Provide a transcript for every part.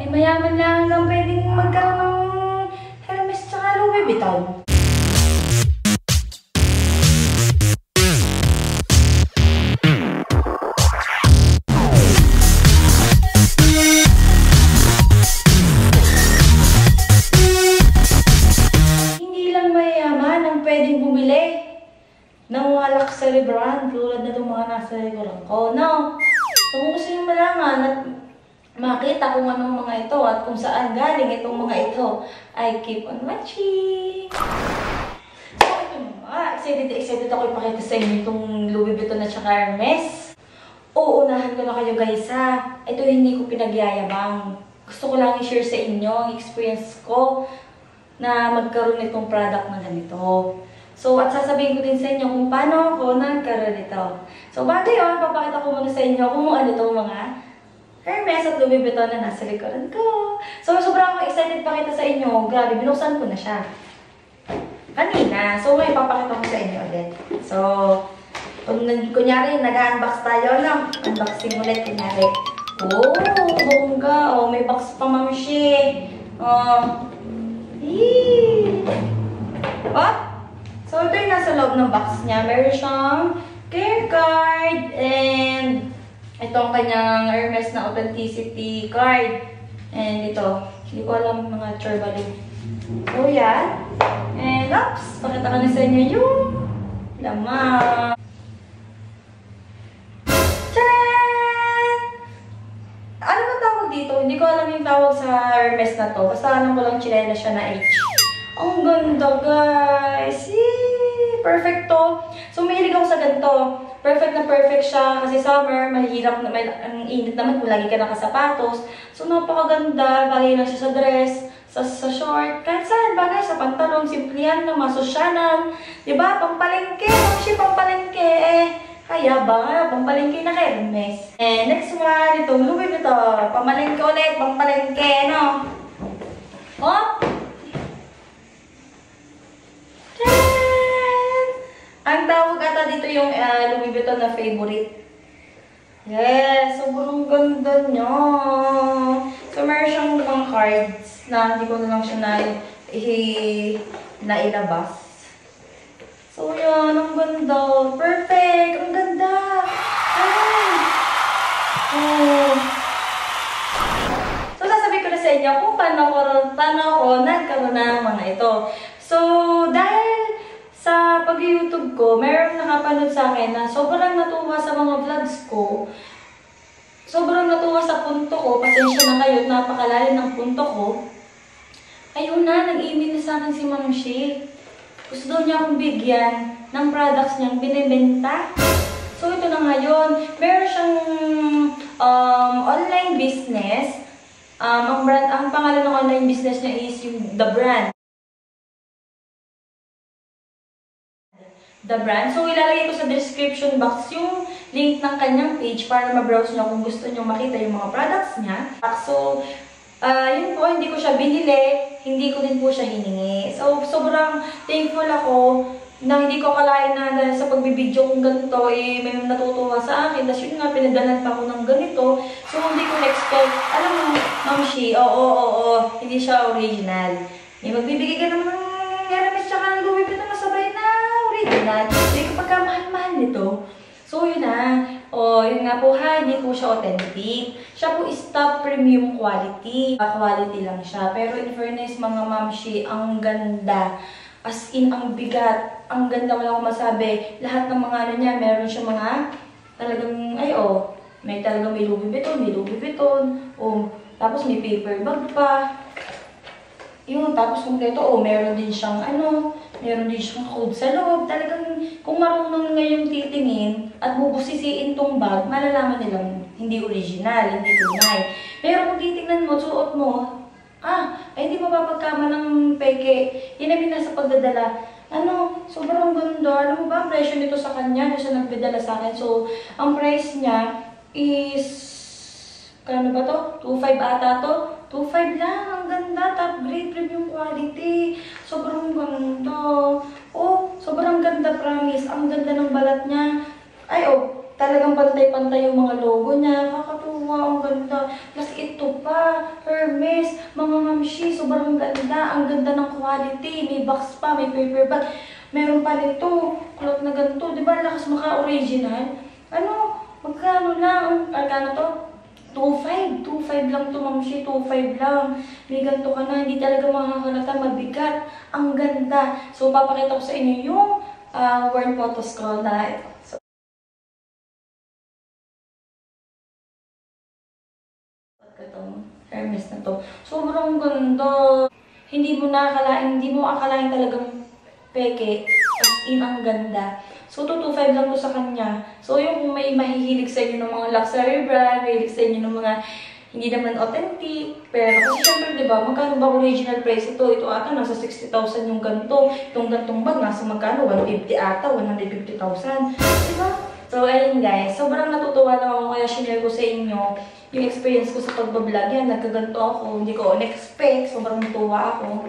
mayaman lang hanggang pwedeng magkaroon ng Hermes tsaka Louis Vuitton. Hindi lang mayaman ang pwedeng bumili ng mga luxury brand tulad na itong mga nasa likuran ko, no? So kung gusto nyo malaman at makita kung anong mga ito at kung saan galing itong mga ito, ay keep on watching! So ito nga, excited ako ipakita sa inyo itong Louis Vuitton at saka Hermes. Uunahan ko na kayo guys ha. Ito hindi ko pinagyayabang. Gusto ko lang i-share sa inyo ang experience ko na magkaroon nitong product na ganito. So, at sasabihin ko din sa inyo kung paano ako nagkaroon nito. So, bago yun, papakita ko muna sa inyo kung ano itong mga Hermes at Louis Vuitton na nasa likuran ko. So, sobrang ako excited pakita sa inyo. Grabe, binuksan ko na siya kanina. So, may papakita ko sa inyo ulit. So, kunyari, nag-unbox tayo, no? Unboxing ulit, kunyari. Oh, bongga. Oh, may box pa, mamshi. Oh, oh! So, ito yung nasa loob ng box niya. Meron siyang care card and itong kanyang Hermes na authenticity card. And ito, hindi ko alam mga chorbalin. So, yan. And, oops! Pakita ko na sa inyo yung laman. Tcharan! Ano ba tawag dito? Hindi ko alam yung tawag sa Hermes na to. Basta alam ko lang chinela siya na H. Ang ganda, guys! Yee! Perfect to. So, mahilig ako sa ganito. Perfect na perfect siya. Kasi summer, mahirap na, ang init naman kung lagi ka nakasapatos. So, napakaganda. Bagay lang siya sa dress, sa short, kahit saan. Bagay sa pantalon, simple yan na masosyanan. Diba? Pampalengke. Actually, pampalengke. Kaya ba? Pampalengke na kay Hermes. And next one, itong Louis Vuitton. Pamalengke ulit. Pampalengke, no? Oh! Ang tawag ata dito yung Louis Vuitton na favorite. Yes, sobrang ganda niya. So, meron siyang mga cards na hindi ko na lang siya nailabas. So, yan. Ang ganda. Perfect. Ang ganda. Ay! Oh. So, sasabihin ko na sa inyo kung paano ako nagkaroon ng mga ito. So, dahil sa pag-YouTube ko, mayroong nakapanood sa akin na sobrang natuwa sa mga vlogs ko. Sobrang natuwa sa punto ko. Pasensya na kayo, napakalalim ng punto ko. Ayun na, nag-email na sa akin si Ma'am Shi. Gusto daw niya akong bigyan ng products niyang binibenta. So, ito na ngayon. Meron siyang online business. Ang pangalan ng online business niya is yung The Brand. The Brand. So, ilalagay ko sa description box yung link ng kanyang page para ma-browse nyo kung gusto nyo makita yung mga products niya. So, yun po, hindi ko siya binili, hindi ko din po siya hiningi. So, sobrang thankful ako na hindi ko akalain na dahil sa pagbibideo kong ganito, may natutuwa sa akin. Tapos yun nga, pinadalan pa ako ng ganito. So, hindi ko na-expect. Alam mo, Ma'am Shi, oo, hindi siya original. May magbibigay ka naman ng Hermes tsaka ng Louis Vuitton na sabay na original. Hindi ko pagkamahal-mahal nito. So, yun na. Yun nga po ha, hindi po siya authentic. Siya po is top premium quality. Quality lang siya. Pero in fairness, mga mamshi, ang ganda. As in, ang bigat. Ang ganda, wala akong masabi. Lahat ng mga ano niya, meron siya mga talagang, may talagang may Louis Vuitton. Tapos may paper bag pa. Yun, tapos kompleto, meron din siyang meron din siyang code sa loob. Talagang, kung marunong ngayong titingin at bubusisiin tong bag, malalaman nilang hindi original, hindi tunay. Pero kung titingnan mo, suot mo, ay hindi mapapagkama ng peke. Yan namin nasa pagdadala. Sobrang ganda. Alam mo ba, ang presyo nito sa kanya, na siya nagdadala sa akin. So, ang price niya is, kano ba to? 2.5 ata to? 2.5 lang. Ang ganda. Top grade premium quality. Sobrang ganda. Sobrang ganda, promise. Ang ganda ng balat niya. Talagang pantay-pantay yung mga logo niya. Kakatuwa. Ang ganda. Plus ito pa, Hermes, mga mamshi, sobrang ganda. Ang ganda ng quality. May box pa, may paper bag. Meron pa rin to, cloth na ganito. Diba, lakas maka-original? Ano, magkano lang? Magkano to? 2.5. 2.5 lang to, mamshi. 2.5 lang. May ganito ka na. Hindi talaga makakalata. Mabigat. Ang ganda. So, papakita ko sa inyo yung worn photos ko na ito. Itong Hermes na to. Sobrang ganda. Hindi mo akalain talagang peke. As in, ang ganda. So, 225 lang to sa kanya. So, yung kung may mahihilig sa inyo ng mga luxury brand, mahihilig sa inyo ng mga hindi naman authentic. Pero kasi syempre, di ba, magkano ba original price ito? Ito ata, nasa 60,000 yung ganito. Itong gantong bag, nasa magkano? 150 ata, 150,000. Di ba? So, ayun guys, sobrang natutuwa lang ako kaya share ko sa inyo yung experience ko sa pagbablog. Yan, nagkaganto ako, hindi ko on-expect, sobrang natuwa ako.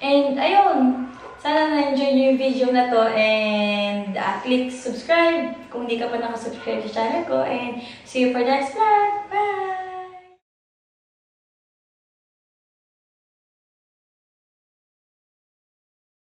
And, ayun, sana na-enjoy nyo yung video na to and click subscribe kung hindi ka pa nakasubscribe sa channel ko and see you for the next vlog!